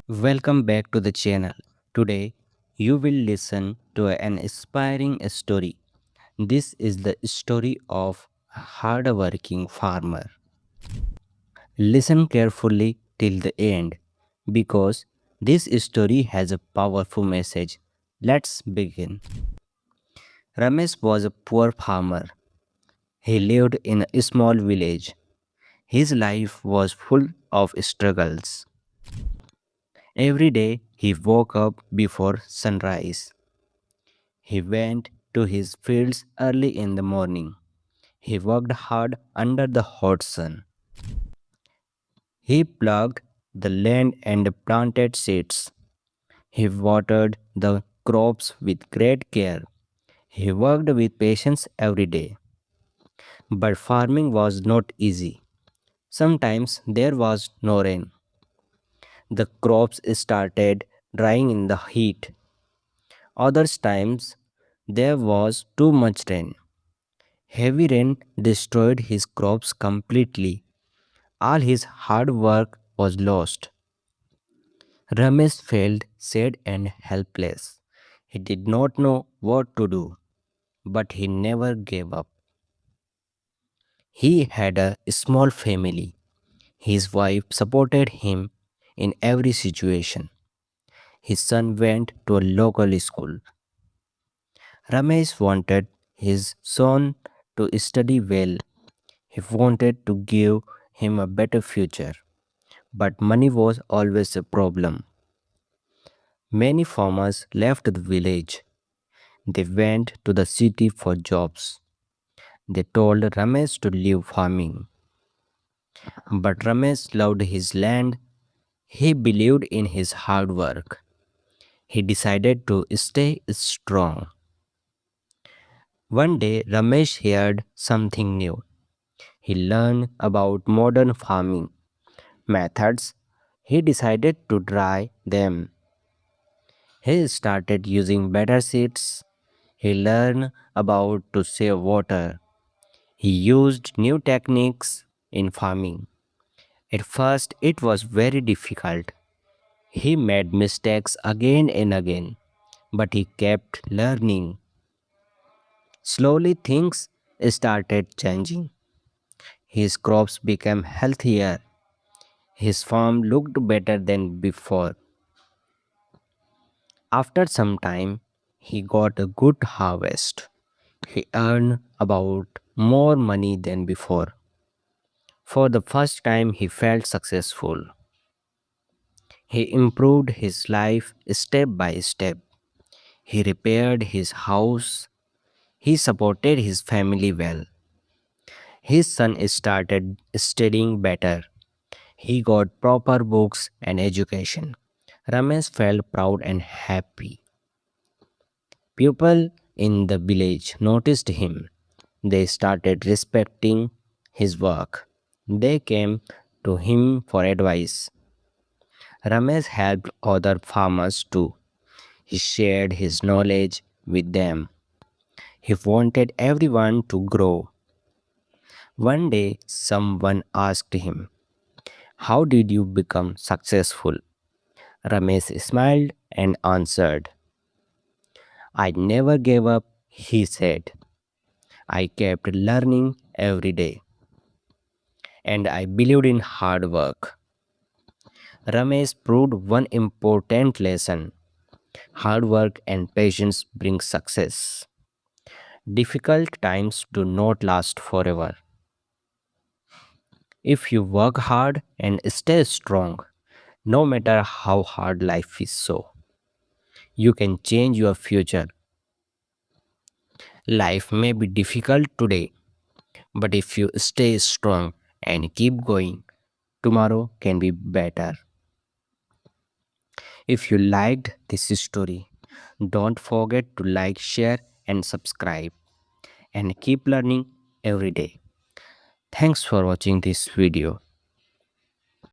Welcome back to the channel. Today, you will listen to an inspiring story. This is the story of a hardworking farmer. Listen carefully till the end because this story has a powerful message. Let's begin. Ramesh was a poor farmer. He lived in a small village. His life was full of struggles. Every day he woke up before sunrise. He went to his fields early in the morning. He worked hard under the hot sun. He plowed the land and planted seeds. He watered the crops with great care. He worked with patience every day. But farming was not easy. Sometimes there was no rain. The crops started drying in the heat. Other times there was too much rain. Heavy rain destroyed his crops completely. All his hard work was lost. Ramesh felt sad and helpless. He did not know what to do, but he never gave up. He had a small family. His wife supported him in every situation. His son went to a local school. Ramesh wanted his son to study well. He wanted to give him a better future. But money was always a problem. Many farmers left the village. They went to the city for jobs. They told Ramesh to leave farming. But Ramesh loved his land. He believed in his hard work. He decided to stay strong. One day, Ramesh heard something new. He learned about modern farming methods. He decided to try them. He started using better seeds. He learned about to save water. He used new techniques in farming. At first it was very difficult. He made mistakes again and again, but he kept learning. Slowly things started changing. His crops became healthier. His farm looked better than before. After some time, he got a good harvest. He earned about more money than before. For the first time, he felt successful. He improved his life step by step. He repaired his house. He supported his family well. His son started studying better. He got proper books and education. Ramesh felt proud and happy. People in the village noticed him. They started respecting his work. They came to him for advice. Ramesh helped other farmers too. He shared his knowledge with them. He wanted everyone to grow. One day, someone asked him, "How did you become successful?" Ramesh smiled and answered, "I never gave up," he said. "I kept learning every day, and I believed in hard work." Ramesh proved one important lesson: hard work and patience bring success. Difficult times do not last forever. If you work hard and stay strong, no matter how hard life is you can change your future. Life may be difficult today, but if you stay strong and keep going, tomorrow can be better. If you liked this story, don't forget to like, share, and subscribe, and keep learning every day. Thanks for watching this video.